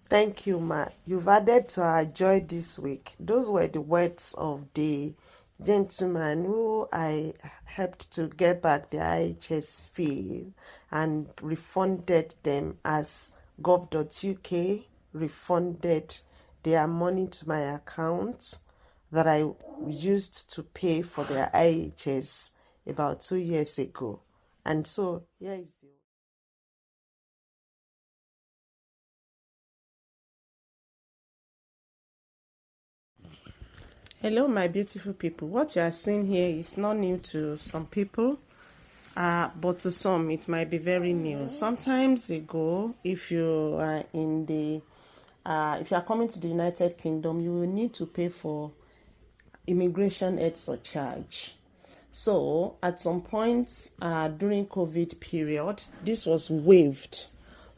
Thank you, Ma. You've added to our joy this week. Those were the words of the gentleman who I helped to get back the IHS fee and refunded them as gov.uk refunded their money to my account that I used to pay for their IHS about 2 years ago. And so here is the Hello, my beautiful people. What you are seeing here is not new to some people, but to some it might be very new. Sometimes ago, if you are if you are coming to the United Kingdom, you will need to pay for immigration aid surcharge. So at some point during COVID period, this was waived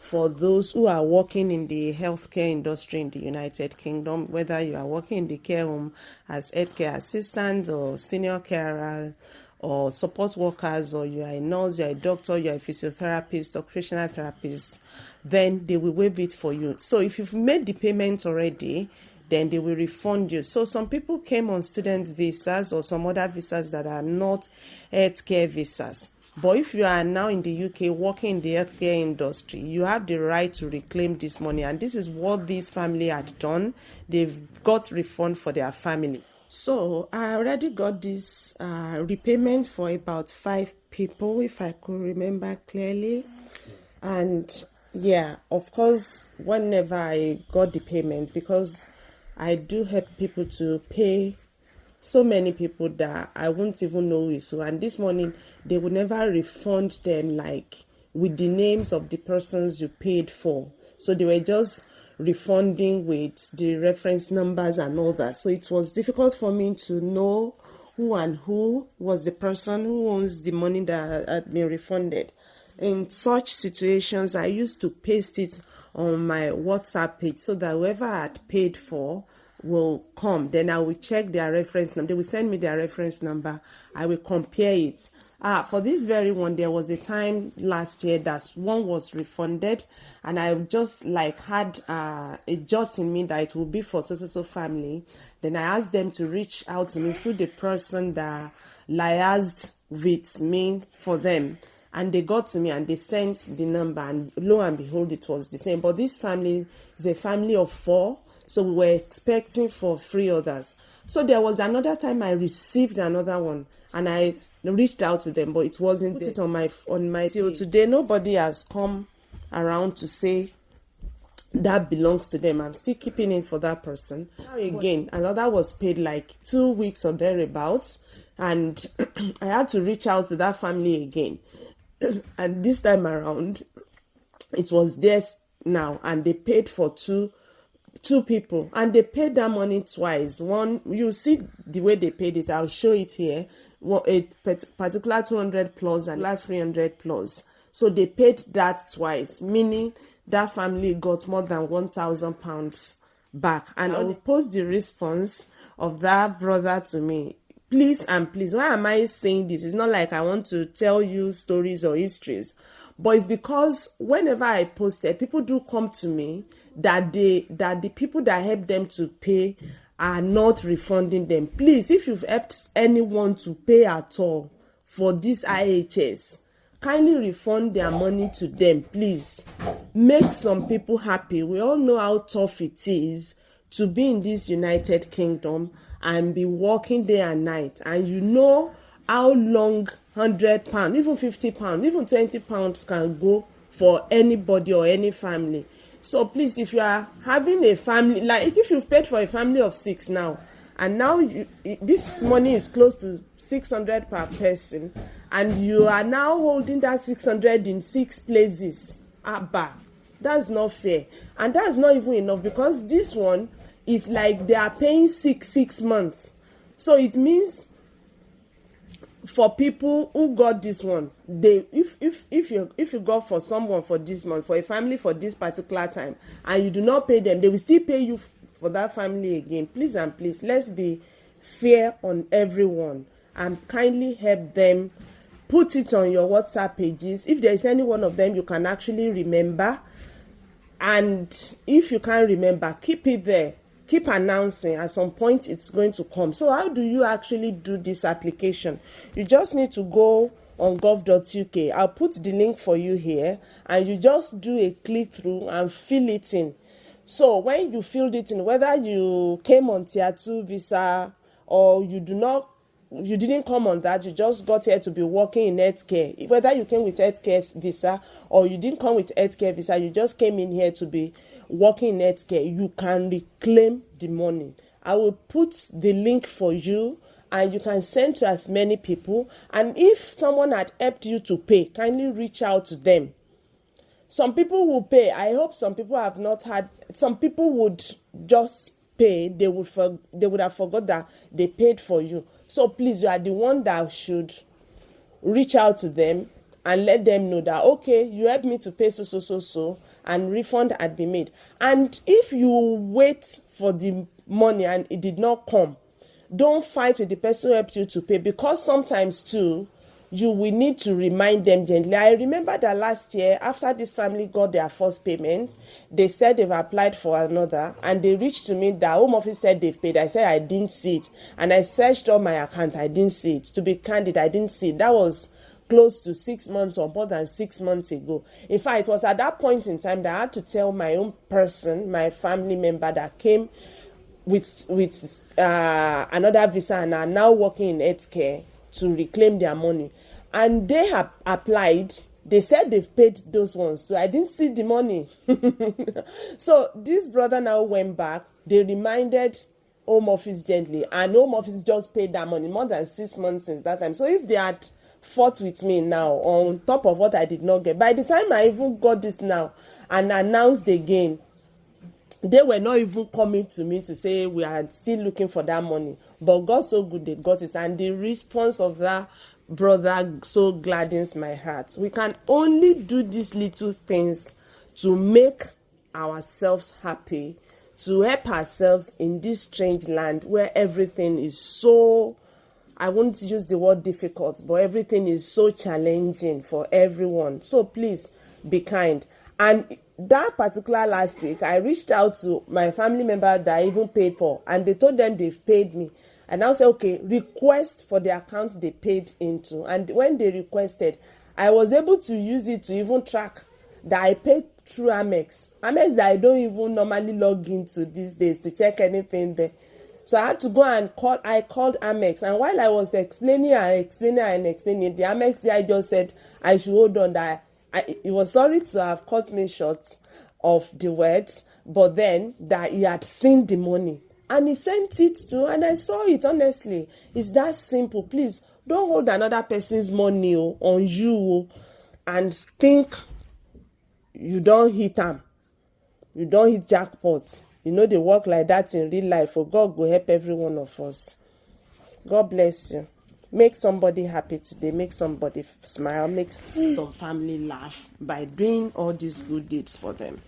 for those who are working in the healthcare industry in the United Kingdom, whether you are working in the care home as healthcare assistant or senior carer or support workers, or you are a nurse, you are a doctor, you are a physiotherapist, occupational therapist, then they will waive it for you. So if you've made the payment already, then they will refund you. So some people came on student visas or some other visas that are not healthcare visas. But if you are now in the UK working in the healthcare industry, you have the right to reclaim this money. And this is what this family had done. They've got refund for their family. So I already got this repayment for about 5 people, if I could remember clearly. And yeah, of course, whenever I got the payment, because I do help people to pay so many people that I won't even know it. So, and this morning they would never refund them like with the names of the persons you paid for. So they were just refunding with the reference numbers and all that. So it was difficult for me to know who and who was the person who owns the money that had been refunded. In such situations, I used to paste it on my WhatsApp page so that whoever I had paid for will come. Then I will check their reference number. They will send me their reference number. I will compare it. For this very one, there was a time last year that one was refunded, and I just like had a jot in me that it will be for so family. Then I asked them to reach out to me through the person that liaised with me for them. And they got to me and they sent the number, and lo and behold, it was the same. But this family is a family of 4, so we were expecting for 3 others. So there was another time I received another one, and I reached out to them, but it wasn't. Put it on my till today. Nobody has come around to say that belongs to them. I'm still keeping it for that person. Now again, another was paid like 2 weeks or thereabouts, and I had to reach out to that family again. And this time around, it was theirs now, and they paid for two people, and they paid that money twice. One, you see the way they paid it. I'll show it here. A particular 200 plus and like 300 plus. So they paid that twice, meaning that family got more than £1,000 back. And I will post the response of that brother to me. Please and please, why am I saying this? It's not like I want to tell you stories or histories, but it's because whenever I post it, people do come to me that the people that help them to pay are not refunding them. Please, if you've helped anyone to pay at all for this IHS, kindly refund their money to them, please. Make some people happy. We all know how tough it is to be in this United Kingdom and be working day and night, and you know how long £100, even £50, even £20 can go for anybody or any family. So please, if you are having a family, like if you've paid for a family of 6 now, and now this money is close to 600 per person, and you are now holding that 600 in 6 places, that's not fair. And that's not even enough, because this one is like they are paying 6 months. So it means for people who got this one, they if you got for someone for this month, for a family for this particular time, and you do not pay them, they will still pay you for that family again. Please and please, let's be fair on everyone and kindly help them. Put it on your WhatsApp pages. If there is any one of them you can actually remember, And if you can't remember, keep it there. Keep announcing. At some point it's going to come. So how do you actually do this application? You just need to go on gov.uk. I'll put the link for you here, and you just do a click through and fill it in. So when you filled it in, whether you came on tier 2 visa or you didn't come on that, you just got here to be working in healthcare. Whether you came with healthcare visa or you didn't come with healthcare visa, you just came in here to be working in healthcare, you can reclaim the money. I will put the link for you, and you can send to as many people. And if someone had helped you to pay, kindly reach out to them. Some people will pay. I hope some people have not had. Some people would just pay. They would have forgot that they paid for you. So please, you are the one that should reach out to them and let them know that, okay, you helped me to pay so, and refund had been made. And if you wait for the money and it did not come, don't fight with the person who helped you to pay, because sometimes too, you will need to remind them gently. I remember that last year, after this family got their first payment, they said they've applied for another, and they reached to me that Home Office said they've paid. I said I didn't see it, and I searched all my account. I didn't see it. To be candid, I didn't see it. That was close to 6 months or more than 6 months ago. In fact, it was at that point in time that I had to tell my own person, my family member that came with another visa and are now working in healthcare, to reclaim their money. And they have applied. They said they've paid those ones, so I didn't see the money. So this brother now went back. They reminded Home Office gently, and Home Office just paid that money more than 6 months since that time. So if they had fought with me now on top of what I did not get, by the time I even got this now and announced again, they were not even coming to me to say we are still looking for that money. But God so good, they got it. And the response of that brother so gladdens my heart. We can only do these little things to make ourselves happy, to help ourselves in this strange land where everything is so, I won't use the word difficult, but everything is so challenging for everyone. So please be kind. And that particular last week, I reached out to my family member that I even paid for, and they told them they've paid me. And I said, okay, request for the account they paid into. And when they requested, I was able to use it to even track that I paid through Amex. Amex that I don't even normally log into these days to check anything there. So I had to go and call. I called Amex, and while I was explaining, the Amex guy just said I should hold on, that he was sorry to have cut me short of the words, but then that he had seen the money and he sent it to, and I saw it. Honestly, it's that simple. Please don't hold another person's money on you and think you don't hit them. You don't hit jackpot. You know, they work like that in real life. For God will help every one of us. God bless you. Make somebody happy today. Make somebody smile. Make some family laugh by doing all these good deeds for them.